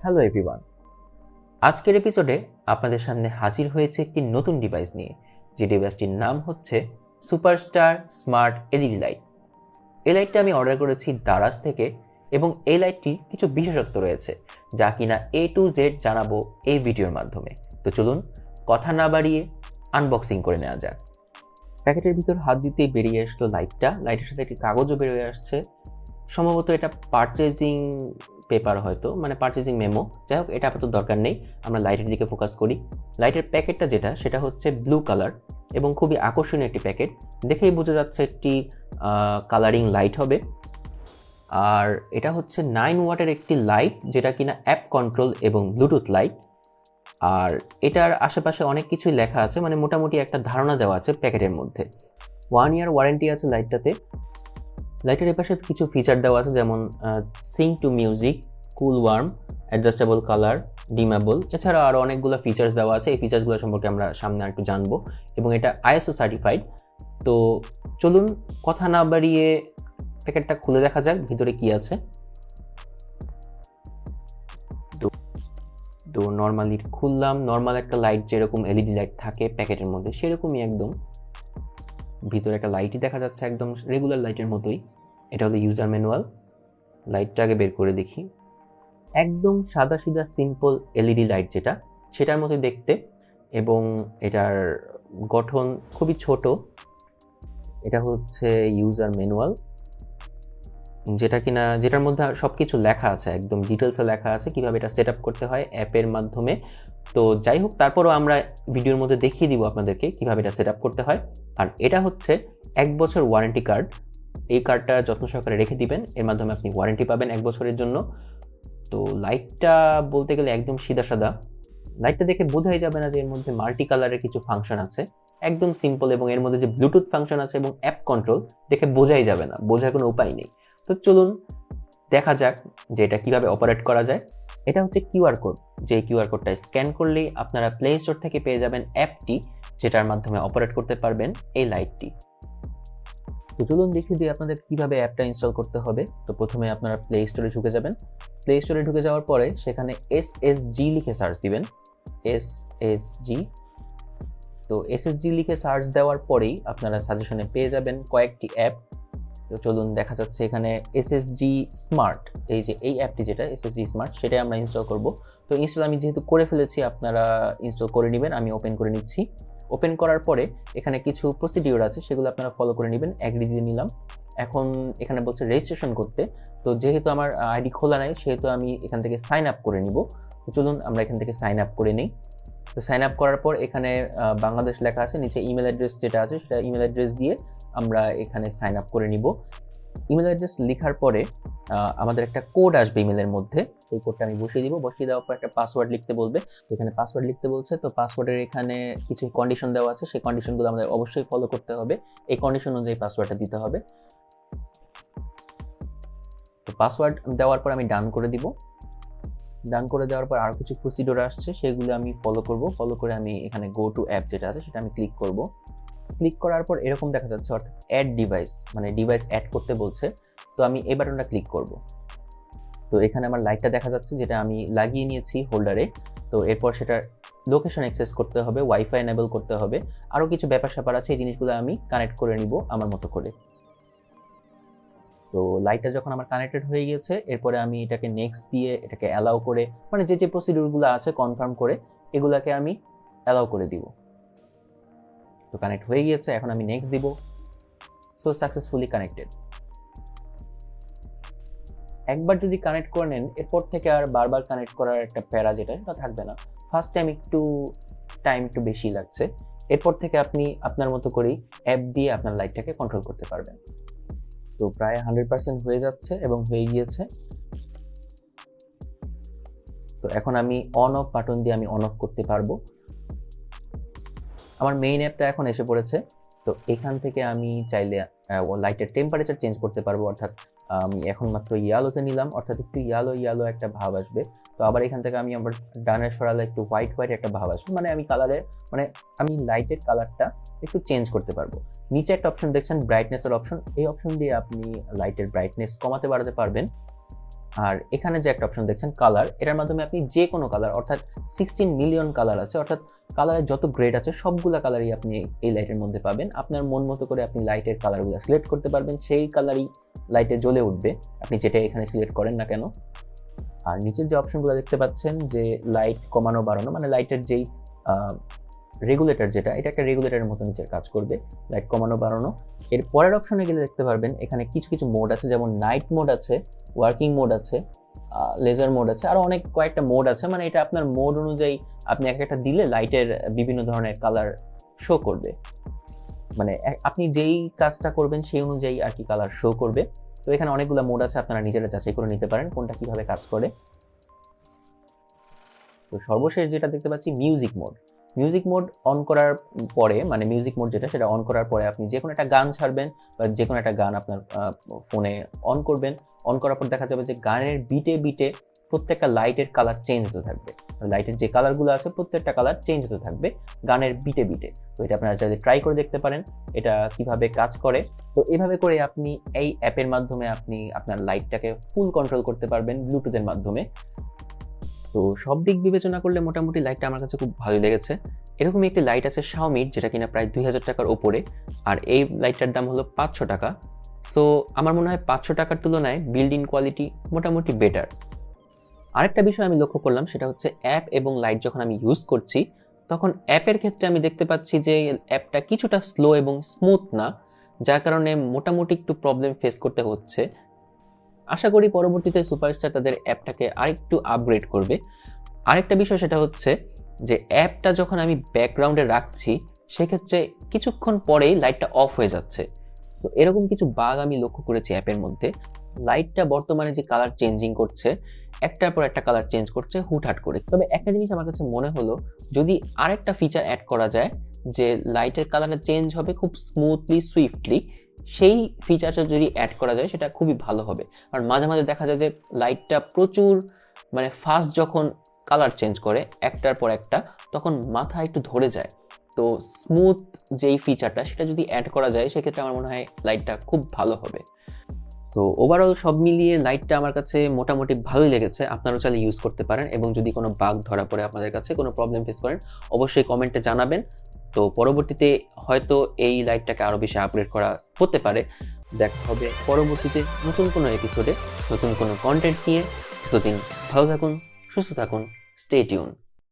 Hello everyone, আজকের এপিসোডে আপনাদের সামনে হাজির হয়েছে একটি নতুন ডিভাইস নিয়ে, যে ডিভাইসটির নাম হচ্ছে সুপারস্টার স্মার্ট এলইডি লাইট। এই লাইটটা আমি অর্ডার করেছি দারাজ থেকে এবং এই লাইটটির কিছু বিশেষত্ব রয়েছে যা কিনা A to Z জানাবো এই ভিডিওর মাধ্যমে। তো চলুন কথা না বাড়িয়ে আনবক্সিং করে নেওয়া যাক। প্যাকেটের ভিতর হাত দিতেই বেরিয়ে আসলো লাইটের সাথে একটি কাগজও বেরিয়ে আসছে। সম্ভবত এটা পারচেজিং পেপার, হয়তো মানে পারচেজিং মেমো। যাই হোক, এটা আপাতত দরকার নেই, আমরা লাইটের দিকে ফোকাস করি। লাইটের প্যাকেটটা সেটা হচ্ছে ব্লু কালার এবং খুবই আকর্ষণীয় একটি প্যাকেট। দেখেই বোঝা যাচ্ছে একটি কালারিং লাইট হবে। আর এটা হচ্ছে 9 ওয়াটের একটি লাইট, যেটা কিনা অ্যাপ কন্ট্রোল এবং ব্লুটুথ লাইট। আর এটার আশেপাশে অনেক কিছুই লেখা আছে, মানে মোটামুটি একটা ধারণা দেওয়া আছে প্যাকেটের মধ্যে। 1 ইয়ার ওয়ারেন্টি আছে লাইটটাতে। লাইটের এপাশে কিছু ফিচার দেওয়া আছে, যেমন sync to music, cool warm, adjustable colour, dimmable. এছাড়া আরও অনেকগুলো ফিচার্স দেওয়া আছে। এই ফিচার্সগুলো সম্পর্কে আমরা সামনে একটু জানবো, এবং এটা ISO সার্টিফাইড। তো চলুন কথা না বাড়িয়ে প্যাকেটটা খুলে দেখা যাক ভিতরে কি আছে। তো নর্মালি খুললাম, নর্মাল একটা লাইট যেরকম এলইডি লাইট থাকে প্যাকেটের মধ্যে সেরকমই একদম। ভিতরে একটা লাইটই দেখা যাচ্ছে, একদম রেগুলার লাইটের মতোই। এটা হলো ইউজার ম্যানুয়াল। লাইটটা আগে বের করে দেখি। একদম সাদা সিধা সিম্পল এলইডি লাইট সেটার মতোই দেখতে, এবং এটার গঠন খুবই ছোট। এটা হচ্ছে ইউজার ম্যানুয়াল, যেটার মধ্যে সব কিছু লেখা আছে, একদম ডিটেলসে লেখা আছে কিভাবে এটা সেট আপ করতে হয় অ্যাপের মাধ্যমে। তো যাই হোক, তারপরও আমরা ভিডিওর মধ্যে দেখিয়ে দিব আপনাদেরকে কিভাবে এটা সেট আপ করতে হয়। আর এটা হচ্ছে 1 বছর ওয়ারেন্টি কার্ড। এই কার্ডটা যত্ন সহকারে রেখে দিবেন, এর মাধ্যমে আপনি ওয়ারেন্টি পাবেন 1 বছরের জন্য। তো লাইটটা বলতে গেলে একদম সিধা সাদা। লাইটটা দেখে বোঝাই যাবে না যে এর মধ্যে মাল্টি কালারের কিছু ফাংশন আছে, একদম সিম্পল। এবং এর মধ্যে যে ব্লুটুথ ফাংশন আছে এবং অ্যাপ কন্ট্রোল, দেখে বোঝাই যাবে না, বোঝার কোনো উপায় নেই। তো চলুন দেখা যাক যে এটা কীভাবে অপারেট করা যায়। এটা হচ্ছে কিউআর কোড, যে কিউআর কোডটা স্ক্যান করলেই আপনারা প্লে স্টোর থেকে পেয়ে যাবেন অ্যাপটি, যেটার মাধ্যমে অপারেট করতে পারবেন এই লাইটটি। তো চলুন দেখিয়ে দিই আপনাদের কীভাবে অ্যাপটা ইনস্টল করতে হবে। তো প্রথমে আপনারা প্লে স্টোরে ঢুকে যাবেন। প্লে স্টোরে ঢুকে যাওয়ার পরে সেখানে SSG লিখে সার্চ দিবেন, SSG। তো SSG লিখে সার্চ দেওয়ার পরেই আপনারা সাজেশনে পেয়ে যাবেন কয়েকটি অ্যাপ। তো চলুন দেখা যাচ্ছে এখানে SSG স্মার্ট, এই অ্যাপটি SSG স্মার্ট, সেটাই আমরা ইনস্টল করব। তো ইনস্টল আমি যেহেতু করে ফেলেছি, আপনারা ইনস্টল করে নেবেন। আমি ওপেন করে নিচ্ছি। ওপেন করার পরে এখানে কিছু প্রসিডিওর আছে, সেগুলো আপনারা ফলো করে নেবেন। অ্যাগ্রি দিয়ে নিলাম। এখন এখানে বলছে রেজিস্ট্রেশন করতে। তো যেহেতু আমার আইডি খোলা নাই, সেহেতু আমি এখান থেকে সাইন আপ করে নিব। তো চলুন আমরা এখান থেকে সাইন আপ করে নিই। তো সাইন আপ করার পর এখানে বাংলাদেশ লেখা আছে, নিচে ইমেল অ্যাড্রেস যেটা আছে সেটা ইমেল অ্যাড্রেস দিয়ে আমরা এখানে সাইন আপ করে নিব। ইমেল অ্যাড্রেস লেখার পরে আমাদের একটা কোড আসবে ইমেলের মধ্যে। এই কোডটা আমি বসিয়ে দিব। বসিয়ে দেওয়ার পর একটা পাসওয়ার্ড লিখতে বলবে। তো এখানে পাসওয়ার্ড লিখতে বলছে। তো পাসওয়ার্ডের এখানে কিছু কন্ডিশন দেওয়া আছে, সেই কন্ডিশনগুলো আমাদের অবশ্যই ফলো করতে হবে। এই কন্ডিশন অনুযায়ী পাসওয়ার্ডটা দিতে হবে। তো পাসওয়ার্ড দেওয়ার পর আমি ডান করে দিব। ডান করে দেওয়ার পর আরও কিছু প্রসিডিওর আসছে, সেগুলো আমি ফলো করব। ফলো করে আমি এখানে গো টু অ্যাপ যেটা আছে সেটা আমি ক্লিক করব। ক্লিক করার পর এরকম দেখা যাচ্ছে, অর্থাৎ অ্যাড ডিভাইস, মানে ডিভাইস অ্যাড করতে বলছে। তো আমি এই বাটনটা ক্লিক করব। তো এখানে আমার লাইটটা দেখা যাচ্ছে, যেটা আমি লাগিয়ে নিয়েছি হোল্ডারে। তো এরপর সেটার লোকেশন অ্যাক্সেস করতে হবে, ওয়াইফাই এনেবল করতে হবে, আরও কিছু ব্যাপার স্যাপার আছে। এই জিনিসগুলো আমি কানেক্ট করে নিব আমার মতো করে। তো লাইটটা যখন আমার কানেক্টেড হয়ে গেছে, এরপরে আমি এটাকে নেক্সট দিয়ে এটাকে অ্যালাউ করে, মানে যে প্রসিডিউরগুলো আছে কনফার্ম করে, এগুলাকে আমি অ্যালাউ করে দিব। তো কানেক্ট হয়ে গিয়েছে, এখন আমি নেক্সট দিব। So successfully connected. একবার যদি কানেক্ট করে নেন, এরপর থেকে আর বারবার কানেক্ট করার একটা প্যারা যেটা থাকবে না। ফার্স্ট টাইম একটু বেশি লাগছে। এরপর থেকে আপনি আপনার মতো করেই অ্যাপ দিয়ে আপনার লাইটটাকে কন্ট্রোল করতে পারবেন। তো প্রায় 100% হয়ে যাচ্ছে এবং হয়ে গিয়েছে। তো এখন আমি অন অফ বাটন দিয়ে আমি অন অফ করতে পারবো। আমার মেইন অ্যাপটা এখন এসে পড়েছে। তো এখান থেকে আমি চাইলে লাইটের টেম্পারেচার চেঞ্জ করতে পারবো, অর্থাৎ আমি এখন মাত্র ইয়ালোতে নিলাম, অর্থাৎ একটু ইয়ালো একটা ভাব আসবে। তো আবার এখান থেকে আমি আবার ডানে সরালে একটু হোয়াইট একটা ভাব আসবে, মানে আমি লাইটের কালারটা একটু চেঞ্জ করতে পারবো। নিচে একটা অপশন দেখছেন ব্রাইটনেসের অপশন, এই অপশন দিয়ে আপনি লাইটের ব্রাইটনেস কমাতে বাড়াতে পারবেন। আর এখানে যে একটা অপশন দেখছেন কালার, এটার মাধ্যমে আপনি যে কোনো কালার, অর্থাৎ 16 মিলিয়ন কালার আছে, অর্থাৎ কালারের যত গ্রেড আছে সবগুলা কালারই আপনি এই লাইটের মধ্যে পাবেন। আপনার মন মতো করে আপনি লাইটের কালারগুলো সিলেক্ট করতে পারবেন, সেই কালারই লাইটে জ্বলে উঠবে আপনি যেটা এখানে সিলেক্ট করেন না কেন। আর নিচের যে অপশনগুলো দেখতে পাচ্ছেন যে লাইট কমানো বাড়ানো, মানে লাইটের যেই রেগুলেটর যেটা, এটা একটা রেগুলেটরের মতো নিচের কাজ করবে, লাইট কমানো বাড়ানো। এর পরের অপশনে গেলে দেখতে পারবেন এখানে কিছু কিছু মোড আছে, যেমন নাইট মোড আছে, ওয়ার্কিং মোড আছে, লেজার মোড আছে, আরও অনেক কয়েকটা মোড আছে। মানে এটা আপনার মোড অনুযায়ী আপনি এক একটা দিলে লাইটের বিভিন্ন ধরনের কালার শো করবে, মানে আপনি যেই কাজটা করবেন সেই অনুযায়ী আর কি কালার শো করবে। তো এখানে অনেকগুলো মোড আছে, আপনারা নিজেরা যাচাই করে নিতে পারেন কোনটা কিভাবে কাজ করে। তো সর্বশেষ যেটা দেখতে পাচ্ছি music mode. Music mode on করার পরে, মানে মিউজিক মোড যেটা, সেটা অন করার পরে আপনি যে কোনো একটা গান ছাড়বেন বা যে কোনো একটা গান আপনার ফোনে অন করবেন, অন করার পর দেখা যাবে যে গানের বিটে বিটে প্রত্যেকটা লাইটের কালার চেঞ্জ হতে থাকবে। লাইটের যে কালারগুলো আছে প্রত্যেকটা কালার চেঞ্জ হতে থাকবে গানের বিটে বিটে। তো এটা আপনারা যদি ট্রাই করে দেখতে পারেন এটা কিভাবে কাজ করে। তো এভাবে করে আপনি এই অ্যাপের মাধ্যমে আপনি আপনার লাইটটাকে ফুল কন্ট্রোল করতে পারবেন ব্লুটুথের মাধ্যমে। তো সব দিক বিবেচনা করলে মোটামুটি লাইটটা আমার কাছে খুব ভালো লেগেছে। এরকমই একটি লাইট আছে শাওমির, যেটা কিনা প্রায় 2000 টাকার ওপরে, আর এই লাইটটার দাম হলো 500 টাকা। সো আমার মনে হয় 500 টাকার তুলনায় বিল্ড ইন কোয়ালিটি মোটামুটি বেটার। আরেকটা বিষয় আমি লক্ষ্য করলাম, সেটা হচ্ছে অ্যাপ এবং লাইট যখন আমি ইউজ করছি তখন অ্যাপের ক্ষেত্রে আমি দেখতে পাচ্ছি যে অ্যাপটা কিছুটা স্লো এবং স্মুথ না, যার কারণে মোটামুটি একটু প্রবলেম ফেস করতে হচ্ছে। আশা করি পরবর্তীতে সুপারস্টার তাদের অ্যাপটাকে আরেকটু আপগ্রেড করবে। আরেকটা বিষয় সেটা হচ্ছে যে অ্যাপটা যখন আমি ব্যাকগ্রাউন্ডে রাখছি সেক্ষেত্রে কিছুক্ষণ পরেই লাইটটা অফ হয়ে যাচ্ছে। তো এরকম কিছু বাগ আমি লক্ষ্য করেছি অ্যাপের মধ্যে। লাইটটা বর্তমানে যে কালার চেঞ্জিং করছে, একটার পর একটা কালার চেঞ্জ করছে হুটহাট করে। তবে একটা জিনিস আমার কাছে মনে হলো, যদি আরেকটা ফিচার অ্যাড করা যায় যে লাইটের কালারটা চেঞ্জ হবে খুব স্মুথলি সুইফটলি, সেই ফিচারটা যদি অ্যাড করা যায় সেটা খুবই ভালো হবে। আর মাঝে মাঝে দেখা যায় যে লাইটটা প্রচুর মানে ফাস্ট যখন কালার চেঞ্জ করে একটার পর একটা, তখন মাথা একটু ধরে যায়। তো স্মুথ যেই ফিচারটা সেটা যদি অ্যাড করা যায় সেক্ষেত্রে আমার মনে হয় লাইটটা খুব ভালো হবে। তো ওভারঅল সব মিলিয়ে লাইটটা আমার কাছে মোটামুটি ভালোই লেগেছে। আপনারাও চাইলে ইউজ করতে পারেন, এবং যদি কোনো বাগ ধরা পড়ে আপনাদের কাছে, কোনো প্রবলেম ফেস করেন, অবশ্যই কমেন্টে জানাবেন। তো পরবর্তীতে হয়তো এই লাইটটাকে আরও বেশি আপগ্রেড করা হতে পারে। দেখা হবে পরবর্তীতে নতুন কোনো এপিসোডে নতুন কোনো কন্টেন্ট নিয়ে। ততদিন ভালো থাকুন, সুস্থ থাকুন, স্টে টিউন।